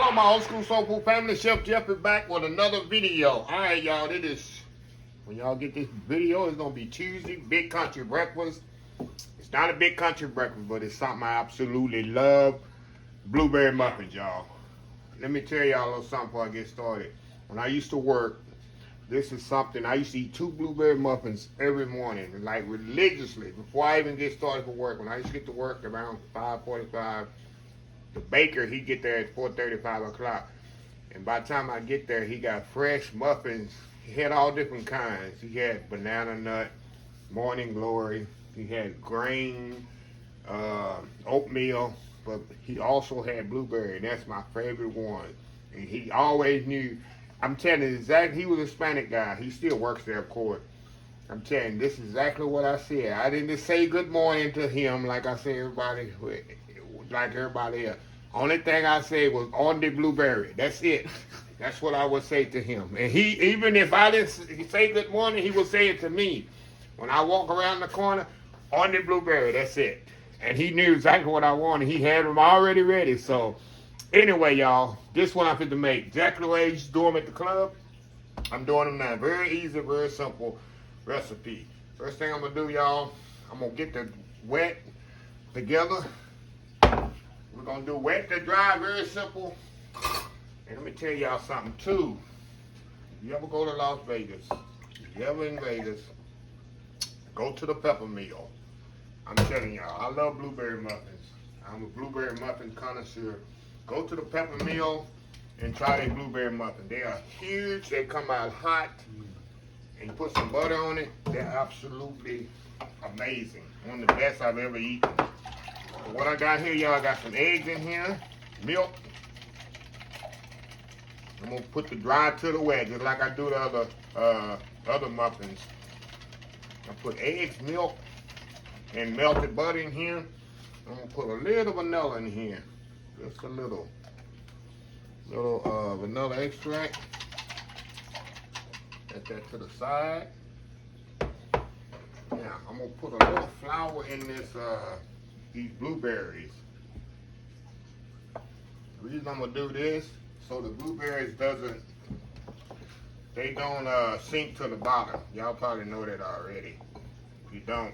Hello, my old school soul food family. Chef Jeff is back with another video. All right, y'all. It is, when y'all get this video, it's going to be Tuesday, big country breakfast. It's not a big country breakfast, but it's something I absolutely love. Blueberry muffins, y'all. Let me tell y'all a little something before I get started. When I used to work, this is something, I used to eat 2 blueberry muffins every morning, like religiously, before I even get started for work. When I used to get to work around 5:45, the baker, he'd get there at 4:30, 5 o'clock. And by the time I get there, he got fresh muffins. He had all different kinds. He had banana nut, morning glory. He had grain, oatmeal, but he also had blueberry, and that's my favorite one. And he always knew, I'm telling you exactly, he was a Hispanic guy. He still works there, of course. I'm telling you, this is exactly what I said. I didn't say good morning to him like I say everybody, like everybody else. Only thing I said was on the blueberry. That's it. That's what I would say to him. And he, even if I didn't say good morning, he would say it to me. When I walk around the corner, on the blueberry, that's it. And he knew exactly what I wanted. He had them already ready. So anyway, y'all, this one I'm fit to make. Exactly the way I used to do them at the club. I'm doing them now. Very easy, very simple recipe. First thing I'm going to do, y'all, I'm going to get the wet together. We're going to do wet to dry, very simple. And let me tell y'all something too. If you ever go to Las Vegas, if you ever in Vegas, go to the pepper mill. I'm telling y'all, I love blueberry muffins. I'm a blueberry muffin connoisseur. Go to the pepper mill and try their blueberry muffin. They are huge. They come out hot. And you put some butter on it. They're absolutely amazing. One of the best I've ever eaten. So what I got here, y'all, I got some eggs in here, milk. I'm gonna put the dry to the wet, just like I do the other muffins. I put eggs, milk, and melted butter in here. I'm gonna put a little vanilla in here, just a little vanilla extract. Set that to the side. Now I'm gonna put a little flour in this these blueberries. The reason I'm gonna do this, so the blueberries don't sink to the bottom. Y'all probably know that already. If you don't,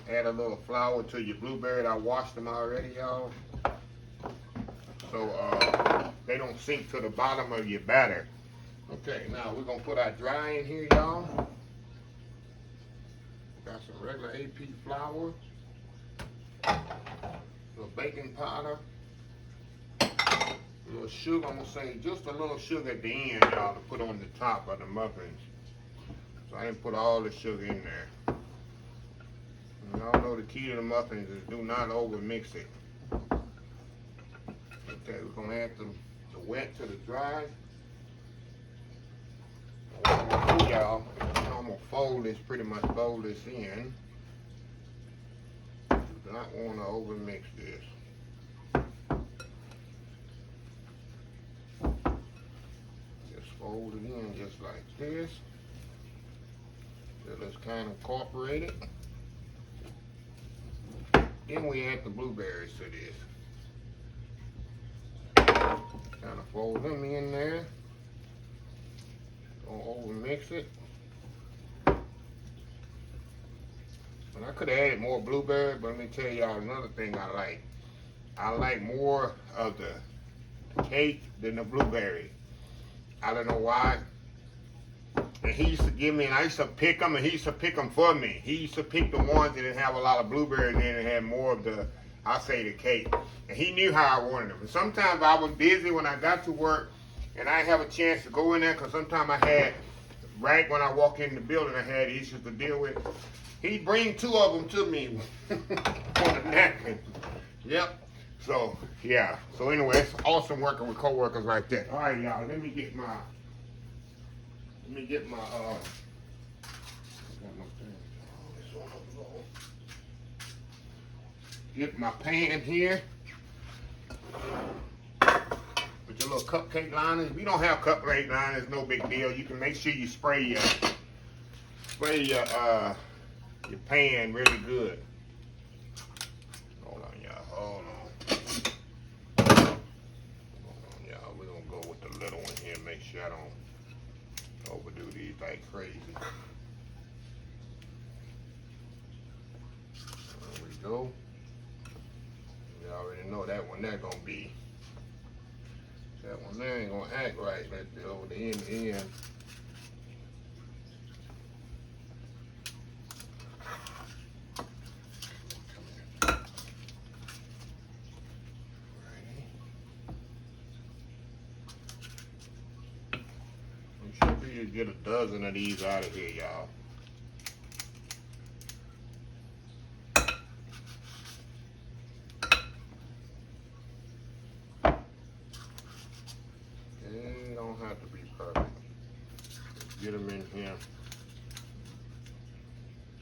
add a little flour to your blueberry. I washed them already, y'all. So they don't sink to the bottom of your batter. Okay, now we're gonna put our dry in here, y'all. Got some regular AP flour, a little baking powder, a little sugar. I'm gonna say just a little sugar at the end, y'all, to put on the top of the muffins. So I didn't put all the sugar in there. And y'all know the key to the muffins is do not over mix it. Okay, we're gonna add the wet to the dry. What I'm gonna do, y'all, I'm gonna fold this in. Do not want to over mix this. Just fold it in just like this. So let's kind of incorporate it. Then we add the blueberries to this. Kind of fold them in there. Don't over mix it. And I could have added more blueberry, but let me tell y'all another thing I like. I like more of the cake than the blueberry. I don't know why. And he used to give me, and I used to pick them, and he used to pick them for me. He used to pick the ones that didn't have a lot of blueberries in it and had more of the, I say, the cake. And he knew how I wanted them. And sometimes I was busy when I got to work, and I didn't have a chance to go in there, because sometimes I had, right when I walk in the building, I had issues to deal with. He'd bring 2 of them to me on a napkin. Yep. So, yeah. So anyway, it's awesome working with coworkers like that. All right, y'all, let me get my get my pan here. With your little cupcake liners. If you don't have cupcake liners, no big deal. You can make sure you spray your pan really good. Hold on, y'all. Hold on. sure I don't overdo these like crazy. There we go. You already know that one there gonna be. That one there ain't gonna act right. Let's go over the end. You get a dozen of these out of here, y'all. They don't have to be perfect. Get them in here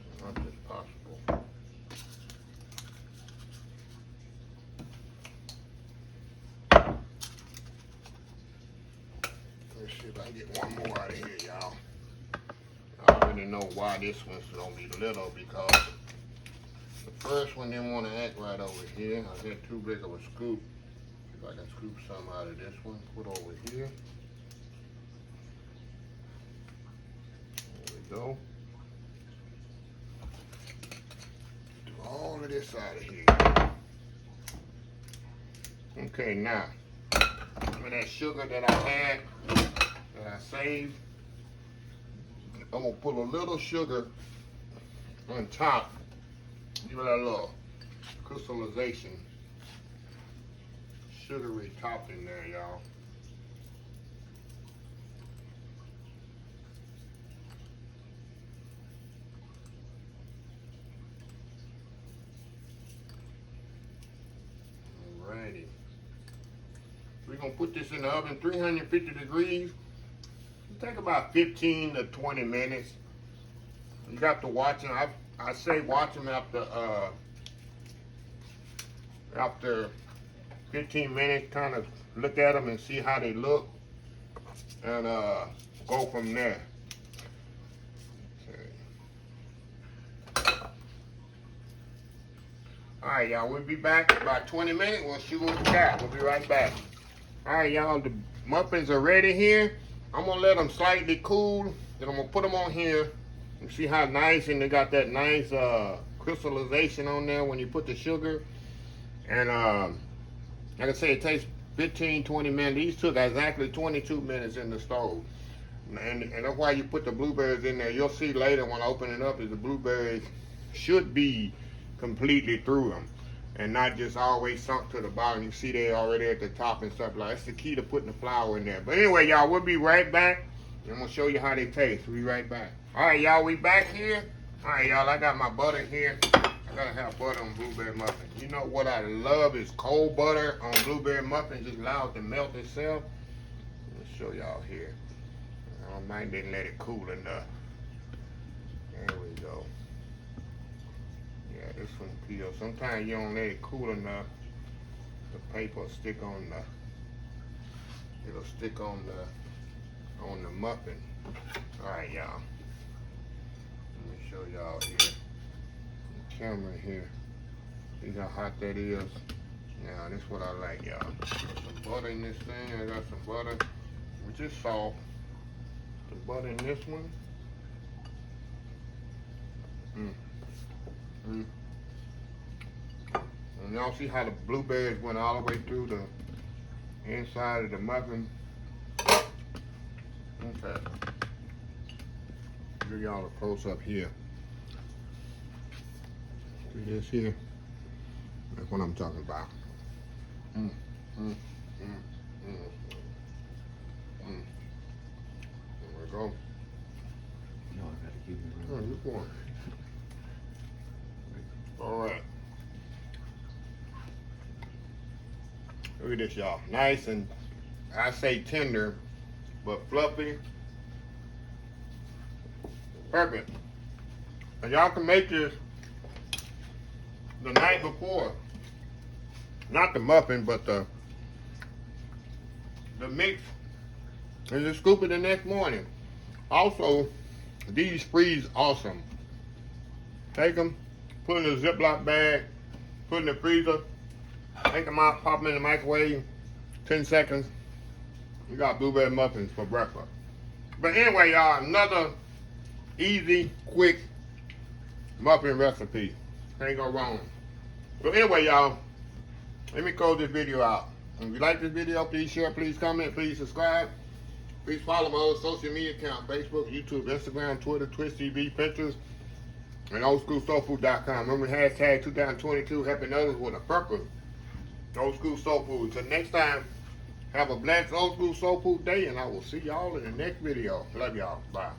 as much as possible. Let's see if I can get one more out of here, y'all. I already know why this one's gonna be little, because the first one didn't want to act right over here. I had too big of a scoop. See if I can scoop some out of this one. Put over here. There we go. Do all of this out of here. Okay, now, some of that sugar that I had, that I saved, I'm gonna put a little sugar on top. Give it a little crystallization, sugary topping there, y'all. Alrighty. We're gonna put this in the oven, 350 degrees. Take about 15 to 20 minutes. You got to watch them. I say watch them after 15 minutes. Kind of look at them and see how they look, and go from there. Okay. All right, y'all. We'll be back in about 20 minutes. We'll shoot with the cat. We'll be right back. All right, y'all. The muffins are ready here. I'm gonna let them slightly cool, then I'm gonna put them on here and see how nice, and they got that nice crystallization on there when you put the sugar. And like I say, it takes 15-20 minutes. These took exactly 22 minutes in the stove, and that's why you put the blueberries in there. You'll see later when I open it up is the blueberries should be completely through them and not just always sunk to the bottom. You see they already at the top and stuff like that. That's the key to putting the flour in there. But anyway, y'all, we'll be right back. I'm gonna show you how they taste. We'll be right back. All right, y'all, we back here. All right, y'all, I got my butter here. I gotta have butter on blueberry muffins. You know what I love is cold butter on blueberry muffins. Just allow it to melt itself. Let me show y'all here. I might didn't let it cool enough. There we go. Yeah, this one peels. Sometimes you don't let it cool enough. The paper will stick on the. It'll stick on the muffin. All right, y'all. Let me show y'all here. The camera here. See how hot that is. Now this is what I like, y'all. Got some butter in this thing. I got some butter, which is soft. The butter in this one. And y'all see how the blueberries went all the way through the inside of the muffin. Okay. Give y'all a close up here. See this here? That's what I'm talking about. There we go. No, I gotta keep it Oh, you're going. All right. Look at this, y'all. Nice and, I say tender, but fluffy. Perfect. And y'all can make this the night before. Not the muffin, but the mix. And just scoop it the next morning. Also, these freeze awesome. Take them, put in a Ziploc bag, put in the freezer, take them out, pop them in the microwave, 10 seconds, We got blueberry muffins for breakfast. But anyway, y'all, another easy, quick muffin recipe. Can't go wrong. So anyway, y'all, let me close this video out. If you like this video, please share, please comment, please subscribe. Please follow my other social media accounts: Facebook, YouTube, Instagram, Twitter, Twitch TV, Pinterest, and oldschoolsoulfood.com. Remember hashtag 2022, helping others with a purpose. Old School Soul Food. Till next time, have a blessed Old School Soul Food day, and I will see y'all in the next video. Love y'all. Bye.